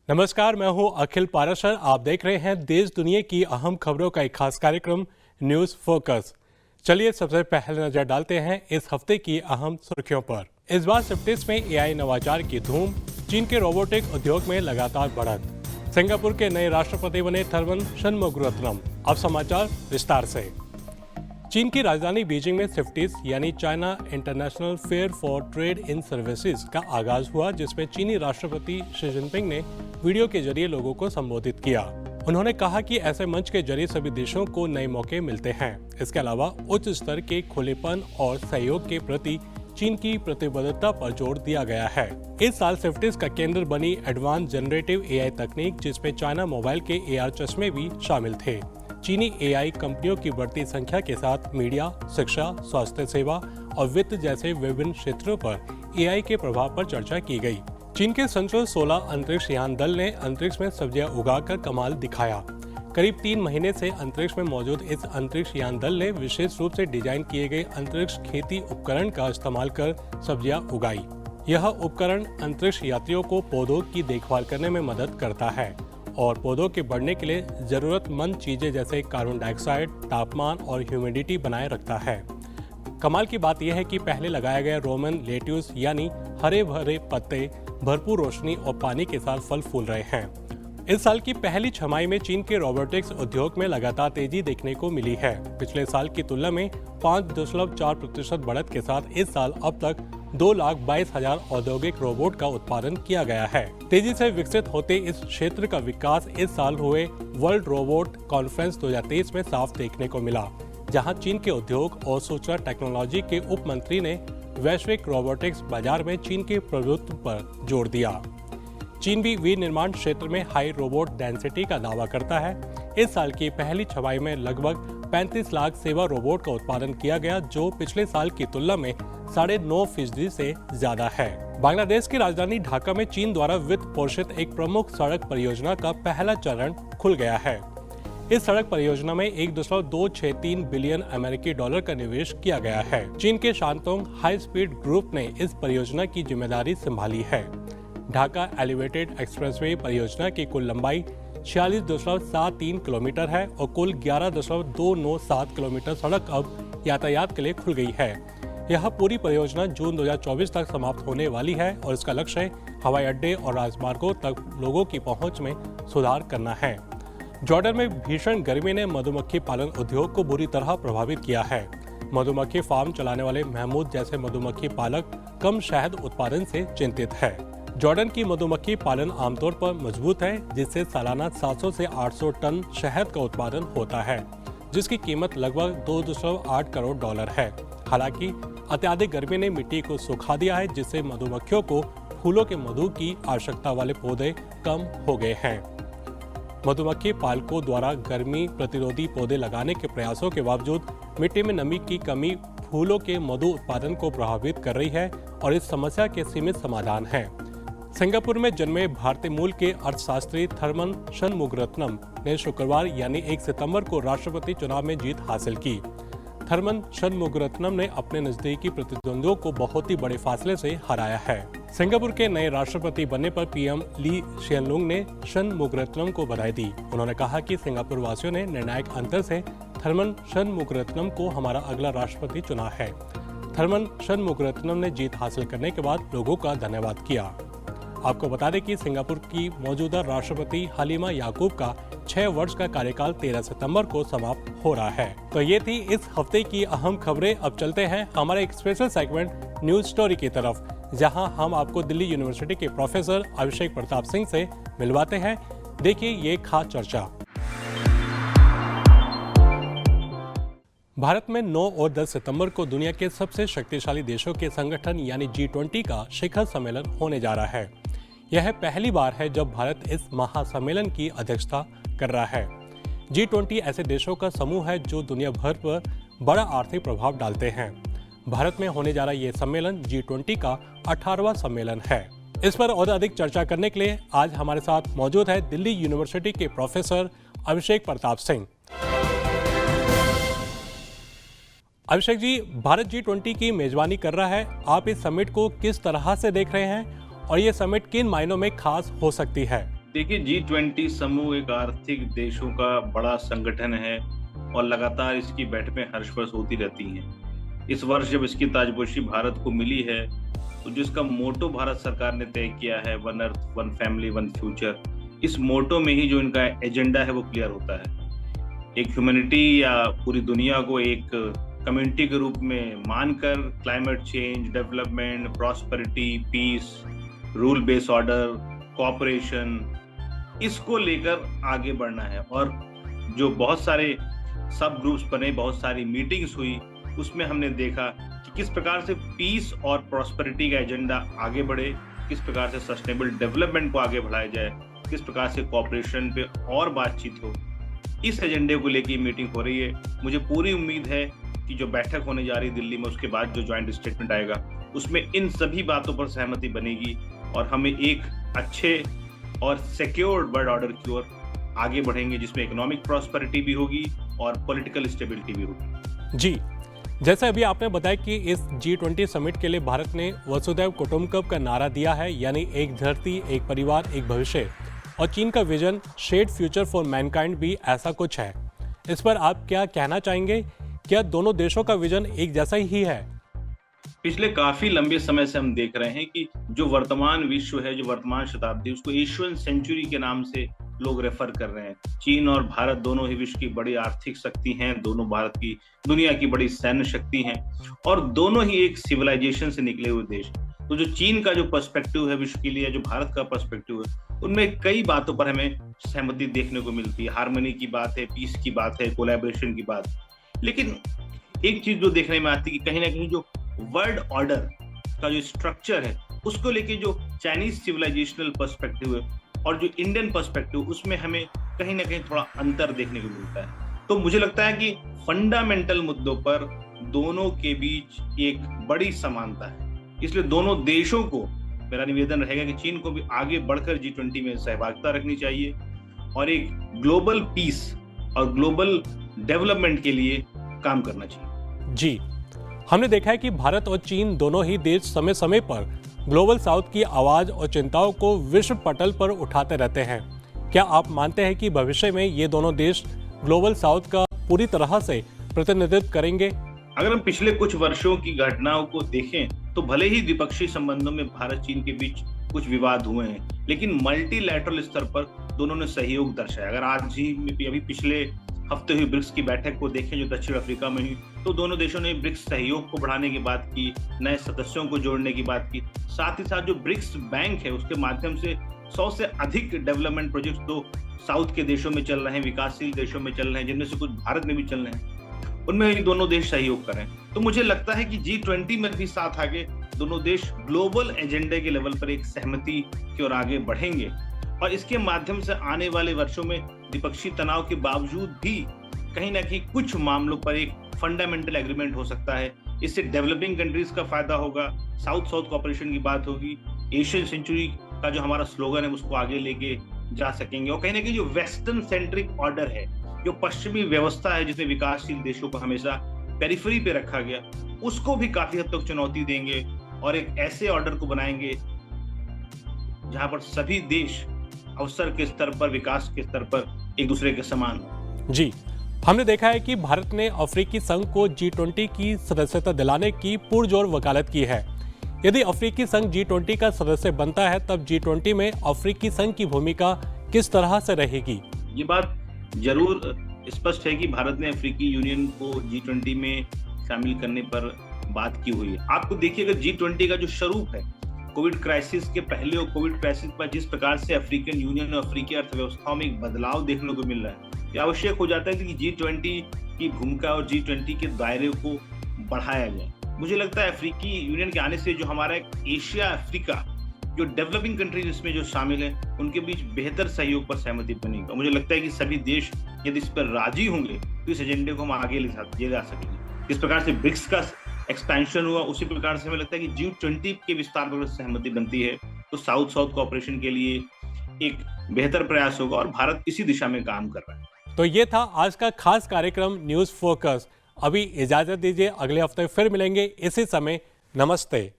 नमस्कार, मैं हूं अखिल पाराशर। आप देख रहे हैं देश दुनिया की अहम खबरों का एक खास कार्यक्रम न्यूज फोकस। चलिए सबसे पहले नजर डालते हैं इस हफ्ते की अहम सुर्खियों पर। इस बार सिफ्टिस में एआई नवाचार की धूम, चीन के रोबोटिक उद्योग में लगातार बढ़त, सिंगापुर के नए राष्ट्रपति बने थर्मन षणमुगरत्नम। अब समाचार विस्तार से। चीन की राजधानी बीजिंग में सिफ्टिस यानी China international fair for trade in services का आगाज हुआ, जिसमें चीनी राष्ट्रपति शी जिनपिंग ने वीडियो के जरिए लोगों को संबोधित किया। उन्होंने कहा कि ऐसे मंच के जरिए सभी देशों को नए मौके मिलते हैं। इसके अलावा उच्च स्तर के खुलेपन और सहयोग के प्रति चीन की प्रतिबद्धता पर जोर दिया गया है। इस साल सिफ्टिस का केंद्र बनी एडवांस जनरेटिव एआई तकनीक, जिसमें चाइना मोबाइल के एआर चश्मे भी शामिल थे। चीनी एआई कंपनियों की बढ़ती संख्या के साथ मीडिया, शिक्षा, स्वास्थ्य सेवा और वित्त जैसे विभिन्न क्षेत्रों पर एआई के प्रभाव पर चर्चा की गई। चीन के सेंट्रल 16 अंतरिक्ष यान दल ने अंतरिक्ष में सब्जियां उगाकर कमाल दिखाया। करीब 3 महीने से अंतरिक्ष में मौजूद इस अंतरिक्ष यान दल ने विशेष रूप से डिजाइन किए गए अंतरिक्ष खेती उपकरण का इस्तेमाल कर सब्जियां उगाई। यह उपकरण अंतरिक्ष यात्रियों को पौधों की देखभाल करने में मदद करता है और पौधों के बढ़ने के लिए जरूरतमंद चीजें जैसे कार्बन डाइऑक्साइड, तापमान और ह्यूमिडिटी बनाए रखता है। कमाल की बात यह है कि पहले लगाया गया रोमन लेट्यूस यानी हरे भरे पत्ते भरपूर रोशनी और पानी के साथ फल फूल रहे हैं। इस साल की पहली छमाही में चीन के रोबोटिक्स उद्योग में लगातार तेजी देखने को मिली है। पिछले साल की तुलना में 5.4% बढ़त के साथ इस साल अब तक 2,22,000 औद्योगिक रोबोट का उत्पादन किया गया है। तेजी से विकसित होते इस क्षेत्र का विकास इस साल हुए वर्ल्ड रोबोट कॉन्फ्रेंस 2023 में साफ देखने को मिला, जहां चीन के उद्योग और सूचना टेक्नोलॉजी के उप मंत्री ने वैश्विक रोबोटिक्स बाजार में चीन के प्रभुत्व पर जोर दिया। चीन भी विनिर्माण क्षेत्र में हाई रोबोट डेंसिटी का दावा करता है। इस साल की पहली छमाही में लगभग 35 लाख सेवा रोबोट का उत्पादन किया गया, जो पिछले साल की तुलना में 9.5% से ज्यादा है। बांग्लादेश की राजधानी ढाका में चीन द्वारा वित्त पोषित एक प्रमुख सड़क परियोजना का पहला चरण खुल गया है। इस सड़क परियोजना में 1.263 बिलियन अमेरिकी डॉलर का निवेश किया गया है। चीन के शांतोंग हाई स्पीड ग्रुप ने इस परियोजना की जिम्मेदारी संभाली है। ढाका एलिवेटेड एक्सप्रेसवे परियोजना की कुल लंबाई 46.73 किलोमीटर है और कुल 11.297 किलोमीटर सड़क अब यातायात के लिए खुल गई है। यह पूरी परियोजना जून 2024 तक समाप्त होने वाली है और इसका लक्ष्य हवाई अड्डे और राजमार्गों तक लोगों की पहुंच में सुधार करना है। जॉर्डन में भीषण गर्मी ने मधुमक्खी पालन उद्योग को बुरी तरह प्रभावित किया है। मधुमक्खी फार्म चलाने वाले महमूद जैसे मधुमक्खी पालक कम शहद उत्पादन से चिंतित है। जॉर्डन की मधुमक्खी पालन आमतौर पर मजबूत है, जिससे सालाना 700 से 800 टन शहद का उत्पादन होता है, जिसकी कीमत लगभग 2.8 करोड़ डॉलर है। हालांकि अत्यधिक गर्मी ने मिट्टी को सुखा दिया है, जिससे मधुमक्खियों को फूलों के मधु की आवश्यकता वाले पौधे कम हो गए हैं। मधुमक्खी पालकों द्वारा गर्मी प्रतिरोधी पौधे लगाने के प्रयासों के बावजूद मिट्टी में नमी की कमी फूलों के मधु उत्पादन को प्रभावित कर रही है और इस समस्या के सीमित समाधान है। सिंगापुर में जन्मे भारतीय मूल के अर्थशास्त्री थर्मन षणमुगरत्नम ने शुक्रवार यानी 1 सितंबर को राष्ट्रपति चुनाव में जीत हासिल की। थर्मन षणमुगरत्नम ने अपने नजदीकी प्रतिद्वंदियों को बहुत ही बड़े फासले से हराया है। सिंगापुर के नए राष्ट्रपति बनने पर पीएम ली शियन लुंग ने षणमुगरत्नम को बधाई दी। उन्होंने कहा कि सिंगापुर वासियों ने निर्णायक अंतर से थर्मन षणमुगरत्नम को हमारा अगला राष्ट्रपति चुना है। थर्मन षणमुगरत्नम ने जीत हासिल करने के बाद लोगों का धन्यवाद किया। आपको बता दें कि सिंगापुर की मौजूदा राष्ट्रपति हलीमा याकूब का 6 वर्ष का कार्यकाल 13 सितंबर को समाप्त हो रहा है। तो ये थी इस हफ्ते की अहम खबरें। अब चलते हैं हमारे एक स्पेशल सेगमेंट न्यूज स्टोरी की तरफ, जहां हम आपको दिल्ली यूनिवर्सिटी के प्रोफेसर अभिषेक प्रताप सिंह से मिलवाते हैं। देखिए ये खास चर्चा। भारत में 9 और 10 सितंबर को दुनिया के सबसे शक्तिशाली देशों के संगठन यानी G20 का शिखर सम्मेलन होने जा रहा है। यह पहली बार है जब भारत इस महासम्मेलन की अध्यक्षता कर रहा है। G20 ऐसे देशों का समूह है जो दुनिया भर पर बड़ा आर्थिक प्रभाव डालते हैं। भारत में होने जा रहा यह सम्मेलन G20 का 18वां सम्मेलन है। इस पर और अधिक चर्चा करने के लिए आज हमारे साथ मौजूद है दिल्ली यूनिवर्सिटी के प्रोफेसर अभिषेक प्रताप सिंह। अभिषेक जी, भारत G20 की मेजबानी कर रहा है। आप इस समिट को किस तरह से देख रहे हैं और ये समिट किन मायनों में खास हो सकती है? देखिए, G20 समूह एक आर्थिक देशों का बड़ा संगठन है और लगातार इसकी बैठकें हर वर्ष होती रहती हैं। इस वर्ष जब इसकी ताजपोशी भारत को मिली है, तो जिसका मोटो भारत सरकार ने तय किया है, one earth, one family, one future, इस मोटो में ही जो इनका एजेंडा है वो क्लियर होता है। एक ह्यूमैनिटी या पूरी दुनिया को एक कम्युनिटी के रूप में मानकर climate change, development, prosperity, peace, rule based order, cooperation, इसको लेकर आगे बढ़ना है। और जो बहुत सारे सब ग्रुप्स बने, बहुत सारी मीटिंग्स हुई, उसमें हमने देखा कि किस प्रकार से पीस और प्रॉस्पेरिटी का एजेंडा आगे बढ़े, किस प्रकार से सस्टेनेबल डेवलपमेंट को आगे बढ़ाया जाए, किस प्रकार से कोऑपरेशन पे और बातचीत हो। इस एजेंडे को लेकर मीटिंग हो रही है। मुझे पूरी उम्मीद है कि जो बैठक होने जा रही है दिल्ली में, उसके बाद जो ज्वाइंट स्टेटमेंट आएगा, उसमें इन सभी बातों पर सहमति बनेगी और हमें एक अच्छे और सिक्योर्ड वर्ल्ड ऑर्डर की ओर आगे बढ़ेंगे, जिसमें इकोनॉमिक प्रॉस्पेरिटी भी होगी और पॉलिटिकल स्टेबिलिटी भी होगी। जी, जैसे अभी आपने बताया कि इस G20 समिट के लिए भारत ने वसुधैव कुटुंबकम का नारा दिया है, यानी एक धरती, एक परिवार, एक भविष्य, और चीन का vision shared future for Mankind भी ऐसा कुछ है। इस पर आप क्या कहना चाहेंगे? क्या दोनों देशों का विजन एक जैसा ही है? पिछले काफी लंबे समय से हम देख रहे हैं कि जो वर्तमान विश्व है, जो वर्तमान शताब्दी, उसको एशियन सेंचुरी के नाम से लोग रेफर कर रहे हैं। चीन और भारत दोनों ही विश्व की बड़ी आर्थिक शक्ति हैं, दोनों भारत की दुनिया की बड़ी सैन्य शक्ति हैं और दोनों ही एक सिविलाइजेशन से निकले हुए देश। तो जो चीन का जो पर्सपेक्टिव है विश्व के लिए, जो भारत का पर्सपेक्टिव है, उनमें कई बातों पर हमें सहमति देखने को मिलती है। हार्मनी की बात है, पीस की बात है, कोलैबोरेशन की बात है। लेकिन एक चीज जो देखने में आती है कि कहीं ना कहीं जो वर्ल्ड ऑर्डर का जो स्ट्रक्चर है, उसको लेके जो चाइनीज सिविलाइजेशनल पर्सपेक्टिव है और जो इंडियन पर्सपेक्टिव, उसमें हमें कहीं ना कहीं थोड़ा अंतर देखने को मिलता है। तो मुझे लगता है कि फंडामेंटल मुद्दों पर दोनों के बीच एक बड़ी समानता है। इसलिए दोनों देशों को मेरा निवेदन रहेगा कि चीन को भी आगे बढ़कर G20 में सहभागिता रखनी चाहिए और एक ग्लोबल पीस और ग्लोबल डेवलपमेंट के लिए काम करना चाहिए। जी, हमने देखा है कि भारत और चीन दोनों ही देश समय समय पर ग्लोबल साउथ की आवाज और चिंताओं को विश्व पटल पर उठाते रहते हैं। क्या आप मानते हैं कि भविष्य में ये दोनों देश ग्लोबल साउथ का पूरी तरह से प्रतिनिधित्व करेंगे? अगर हम पिछले कुछ वर्षों की घटनाओं को देखें, तो भले ही द्विपक्षीय संबंधों में भारत चीन के बीच कुछ विवाद हुए हैं, लेकिन मल्टीलैटरल स्तर पर दोनों ने सहयोग दर्शाया। अगर आज ही अभी पिछले हफ्ते हुई ब्रिक्स की बैठक को देखें जो दक्षिण अफ्रीका में हुई, तो दोनों देशों ने ब्रिक्स सहयोग को बढ़ाने की बात की, नए सदस्यों को जोड़ने की बात की। साथ ही साथ जो ब्रिक्स बैंक है, उसके माध्यम से 100 से अधिक डेवलपमेंट प्रोजेक्ट तो साउथ के देशों में चल रहे हैं, विकासशील देशों में चल रहे हैं, जिनमें से कुछ भारत में भी चल रहे हैं। उनमें भी दोनों देश सहयोग करें। तो मुझे लगता है कि G20 में भी साथ आगे दोनों देश ग्लोबल एजेंडे के लेवल पर एक सहमति की ओर आगे बढ़ेंगे और इसके माध्यम से आने वाले वर्षों में द्विपक्षीय तनाव के बावजूद भी कहीं ना कहीं कुछ मामलों पर एक फंडामेंटल एग्रीमेंट हो सकता है। इससे डेवलपिंग कंट्रीज का फायदा होगा, साउथ साउथ कोऑपरेशन की बात होगी, एशियन सेंचुरी का जो हमारा स्लोगन है उसको आगे लेके जा सकेंगे और कहीं ना कहीं जो वेस्टर्न सेंट्रिक ऑर्डर है, जो पश्चिमी व्यवस्था है जिसमें विकासशील देशों को हमेशा पेरिफेरी पे रखा गया, उसको भी काफी हद तक चुनौती देंगे और एक ऐसे ऑर्डर को बनाएंगे जहां पर सभी देश अवसर के स्तर पर, विकास के स्तर पर एक दूसरे के समान हो। जी, हमने देखा है कि भारत ने अफ्रीकी संघ को G20 की सदस्यता दिलाने की पुरजोर वकालत की है। यदि अफ्रीकी संघ G20 का सदस्य बनता है, तब G20 में अफ्रीकी संघ की भूमिका किस तरह से रहेगी? ये बात जरूर स्पष्ट है कि भारत ने अफ्रीकी यूनियन को G20 में शामिल करने पर बात की हुई है। आपको देखिए, अगर G20 का जो स्वरूप है, कोविड क्राइसिस के पहले और कोविड क्राइसिस पर जिस प्रकार से अफ्रीकन यूनियन और अफ्रीकी अर्थव्यवस्थाओं में एक बदलाव देखने को मिल रहा है, ये आवश्यक हो जाता है कि G20 की भूमिका और G20 के दायरे को बढ़ाया जाए। मुझे लगता है अफ्रीकी यूनियन के आने से जो हमारा एक एशिया अफ्रीका जो डेवलपिंग कंट्रीज इसमें जो शामिल हैं, उनके बीच बेहतर सहयोग पर सहमति बनेगी। मुझे लगता है कि सभी देश यदि इस पर राजी होंगे तो इस एजेंडे को हम आगे ले जा सकेंगे। इस प्रकार से ब्रिक्स का एक्सपेंशन हुआ, उसी प्रकार से हमें लगता है कि G20 के विस्तार पर सहमति बनती है तो साउथ साउथ कोऑपरेशन के लिए एक बेहतर प्रयास होगा और भारत इसी दिशा में काम कर रहा है। तो ये था आज का खास कार्यक्रम न्यूज फोकस। अभी इजाजत दीजिए, अगले हफ्ते फिर मिलेंगे इसी समय। नमस्ते।